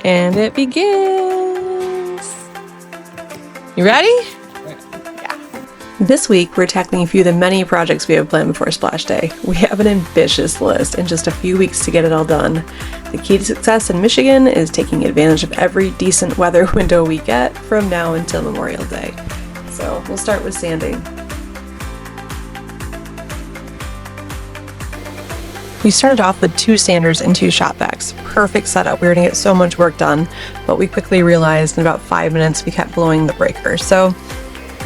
And it begins. You ready? Yeah. This week, we're tackling a few of the many projects we have planned before Splash Day. We have an ambitious list and just a few weeks to get it all done. The key to success in Michigan is taking advantage of every decent weather window we get from now until Memorial Day. So we'll start with sanding. We started off with 2 sanders and 2 shop vacs. Perfect setup. We were going to get so much work done, but we quickly realized in about 5 minutes we kept blowing the breaker. So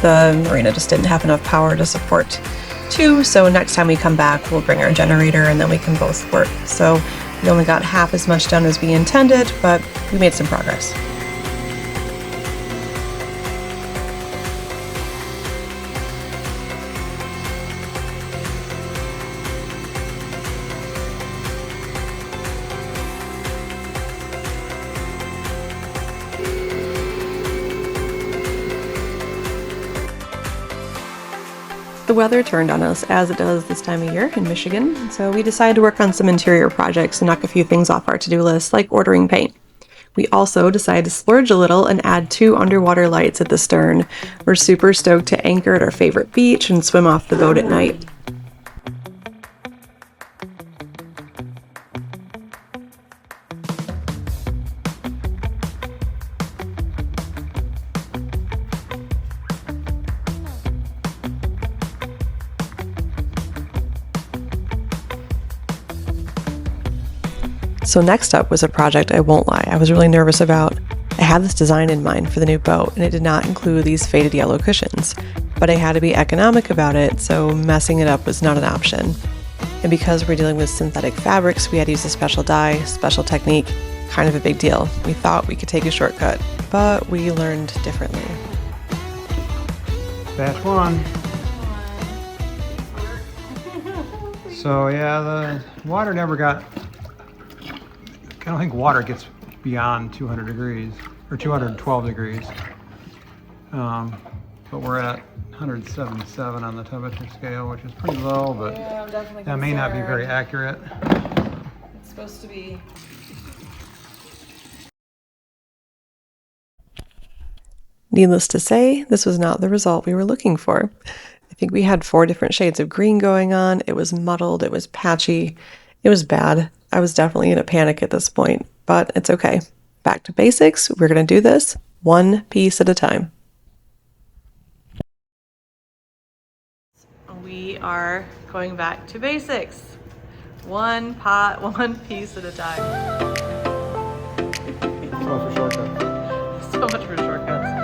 the marina just didn't have enough power to support 2. So next time we come back, we'll bring our generator and then we can both work. So we only got half as much done as we intended, but we made some progress. The weather turned on us, as it does this time of year in Michigan, so we decided to work on some interior projects and knock a few things off our to-do list, like ordering paint. We also decided to splurge a little and add 2 underwater lights at the stern. We're super stoked to anchor at our favorite beach and swim off the boat at night. So next up was a project I won't lie, I was really nervous about. I had this design in mind for the new boat, and it did not include these faded yellow cushions. But I had to be economic about it, so messing it up was not an option. And because we're dealing with synthetic fabrics, we had to use a special dye, special technique, kind of a big deal. We thought we could take a shortcut, but we learned differently. Batch 1. So yeah, the water never got, I don't think water gets beyond 200 degrees or 212 degrees. But we're at 177 on the temperature scale, which is pretty low, but yeah, I'm definitely that may not be very accurate. It's supposed to be. Needless to say, this was not the result we were looking for. I think we had 4 different shades of green going on. It was muddled, it was patchy, it was bad. I was definitely in a panic at this point, but it's okay. Back to basics. We're going to do this one piece at a time. We are going back to basics. One pot, one piece at a time. So much for shortcuts. So much for shortcuts.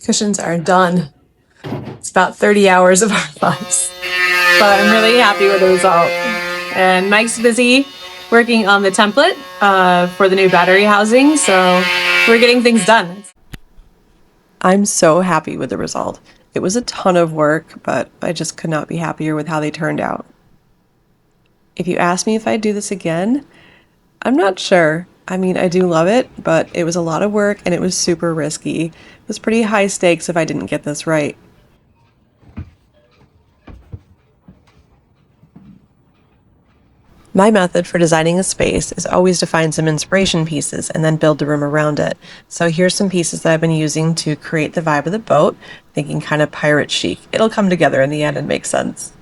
Cushions are done. It's about 30 hours of our lives, but I'm really happy with the result. And Mike's busy working on the template for the new battery housing, so we're getting things done. I'm so happy with the result. It was a ton of work, but I just could not be happier with how they turned out. If you ask me if I'd do this again, I'm not sure. I mean, I do love it, but it was a lot of work and it was super risky. It was pretty high stakes if I didn't get this right. My method for designing a space is always to find some inspiration pieces and then build the room around it. So here's some pieces that I've been using to create the vibe of the boat, thinking kind of pirate chic. It'll come together in the end and make sense.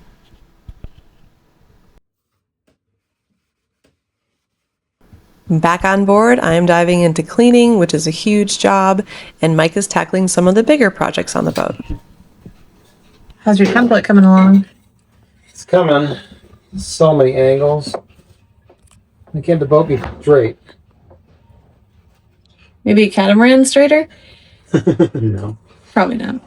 Back on board, I am diving into cleaning, which is a huge job, and Mike is tackling some of the bigger projects on the boat. How's your template coming along? It's coming. So many angles. Why can't the boat be straight? Maybe a catamaran straighter? No. Probably not.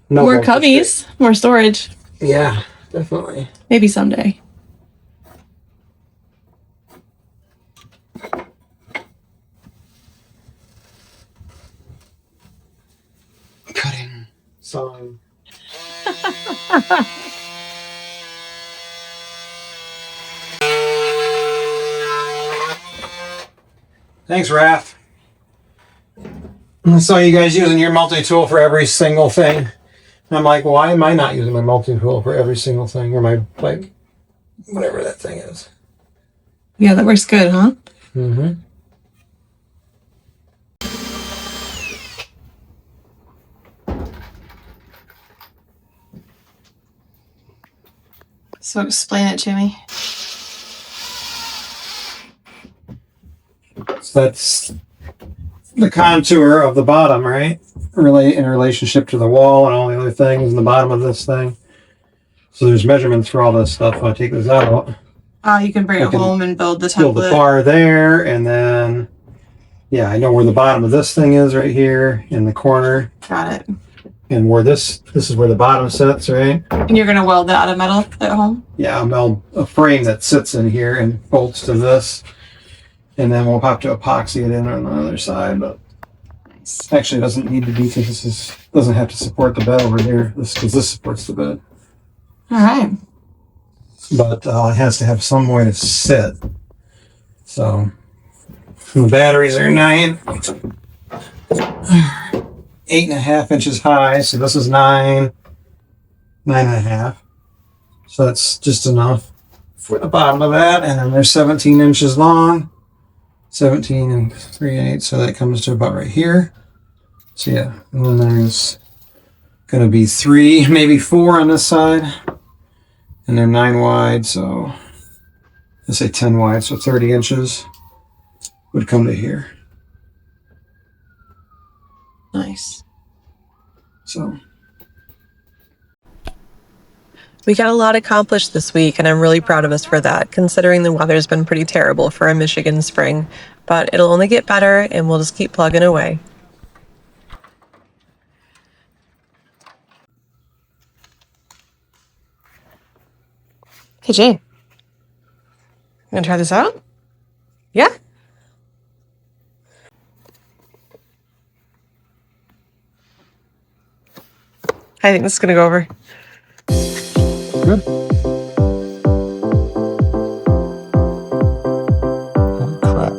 No More cubbies, more storage. Yeah, definitely. Maybe someday. Cutting. Sawing. Thanks, Raph. I saw you guys using your multi-tool for every single thing. And I'm like, why am I not using my multi-tool for every single thing? Or my, like, whatever that thing is. Yeah, that works good, huh? Mm-hmm. So explain it to me. So that's the contour of the bottom, right? Really in relationship to the wall and all the other things in the bottom of this thing. So there's measurements for all this stuff. If I take this out, You can bring it home and build the template. build the bar there, and then, yeah, I know where the bottom of this thing is right here in the corner. Got it. And where this is where the bottom sits, right? And you're gonna weld that out of metal at home? Yeah, I'll weld a frame that sits in here and bolts to this. And then we'll have to epoxy it in on the other side, but Nice. actually it doesn't need to be because this doesn't have to support the bed over here. Because this supports the bed. All right. But it has to have some way to sit. So the batteries are 8.5 inches high. So this is 9.5. So that's just enough for the bottom of that. And then there's 17 inches long. 17 and 3/8, so that comes to about right here. So yeah, and then there's gonna be 3, maybe 4 on this side, and they're 9 wide, so let's say 10 wide, so 30 inches would come to here. Nice. So We got a lot accomplished this week, and I'm really proud of us for that, considering the weather's been pretty terrible for a Michigan spring. But it'll only get better, and we'll just keep plugging away. Hey, Jane. You gonna try this out? Yeah? I think this is gonna go over. good. Oh, crap.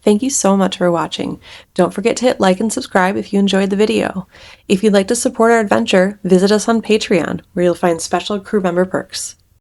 Thank you so much for watching. Don't forget to hit like and subscribe if you enjoyed the video. If you'd like to support our adventure, visit us on Patreon, where you'll find special crew member perks.